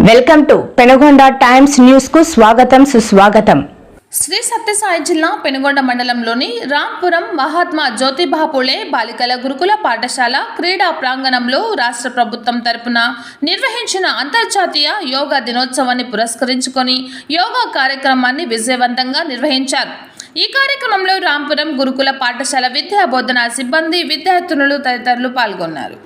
Welcome to Penugonda Times News కు స్వాగతం సుస్వాగతం. శ్రీ సత్యసాయి జిల్లా పెనుగొండ మండలంలోని రాంపురం మహాత్మా జ్యోతిబా పూలే బాలికల గురుకుల పాఠశాల క్రీడా ప్రాంగణంలో రాష్ట్ర ప్రభుత్వం తరపున నిర్వహించిన అంతర్జాతీయ యోగా దినోత్సవాన్ని పురస్కరించుకొని యోగా కార్యక్రమాన్ని విజయవంతంగా నిర్వహించారు. ఈ కార్యక్రమంలో రాంపురం గురుకుల పాఠశాల విద్యా బోధనా సిబ్బంది, విద్యార్థులు తదితరులు పాల్గొన్నారు.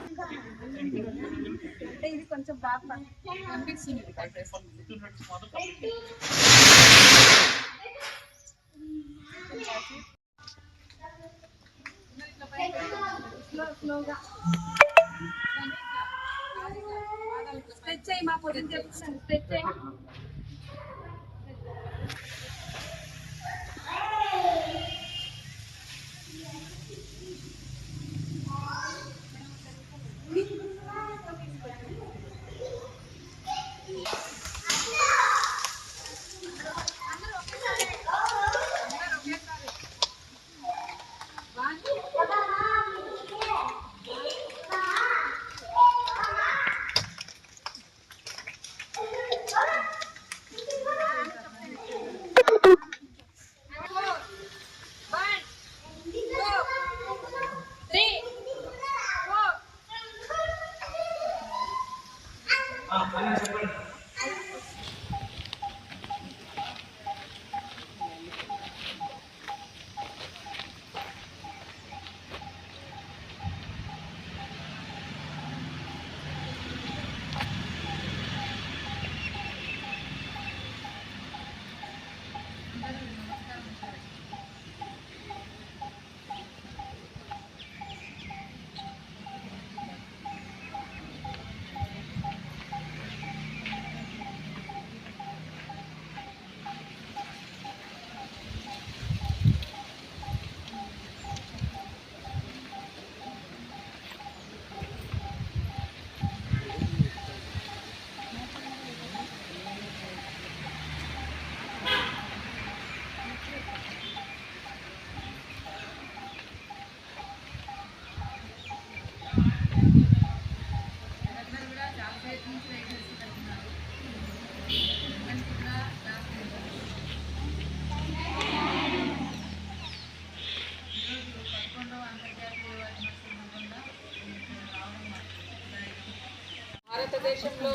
భారతదేశంలో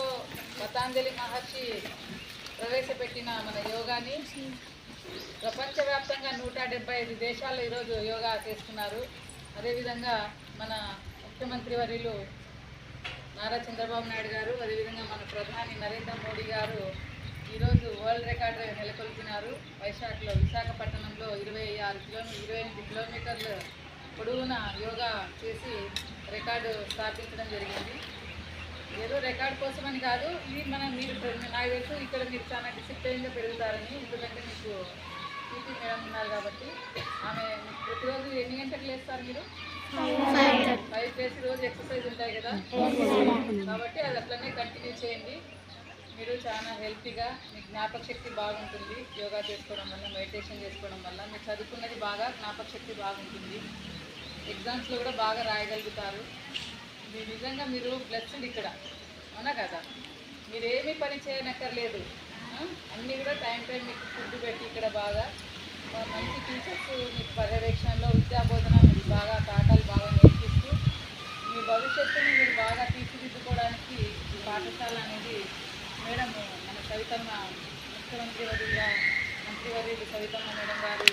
పతంజలి మహర్షి ప్రవేశపెట్టిన మన యోగాని ప్రపంచవ్యాప్తంగా 175 దేశాల్లో ఈరోజు యోగా చేస్తున్నారు. అదేవిధంగా మన ముఖ్యమంత్రి వర్యులు నారా చంద్రబాబు నాయుడు గారు, అదేవిధంగా మన ప్రధాని నరేంద్ర మోడీ గారు ఈరోజు వరల్డ్ రికార్డు నెలకొల్పినారు. వైశాఖలో విశాఖపట్నంలో 28 కిలోమీటర్ల పొడవున యోగా చేసి రికార్డు స్థాపించడం జరిగింది. ఏదో రికార్డ్ కోసమని కాదు, ఇది మీరు నాకు తెలుసు ఇక్కడ మీరు చాలా డిసిప్లైన్గా పెరుగుతారని. ఎందుకంటే మీకు పీటీ మేడం ఉన్నారు కాబట్టి ఆమె ప్రతిరోజు ఎన్ని గంటలకు లేస్తారు? మీరు 5 చేసి రోజు ఎక్సర్సైజ్ ఉంటాయి కదా, కాబట్టి అది అట్లనే కంటిన్యూ చేయండి. మీరు చాలా హెల్తీగా, మీ జ్ఞాపక శక్తి బాగుంటుంది యోగా చేసుకోవడం వల్ల, మెడిటేషన్ చేసుకోవడం వల్ల. మీరు చదువుకున్నది బాగా జ్ఞాపక శక్తి బాగుంటుంది, ఎగ్జామ్స్లో కూడా బాగా రాయగలుగుతారు. మీ నిజంగా మీరు బ్లెస్డ్ ఇక్కడ, అవునా కదా? మీరు ఏమీ పని చేయనక్కర్లేదు, అన్నీ కూడా టైం మీకు ఫుడ్ పెట్టి ఇక్కడ బాగా మంచి టీచర్స్ మీకు పర్యవేక్షణలో విద్యా బోధన మీకు బాగా పాఠాలు బాగా నేర్పిస్తూ మీ భవిష్యత్తుని మీరు బాగా తీర్చిదిద్దుకోవడానికి ఈ పాఠశాల అనేది మేడం మన సవితమ్మ, ముఖ్యమంత్రి మంత్రివర్యులు సవితమ్మ మేడం గారు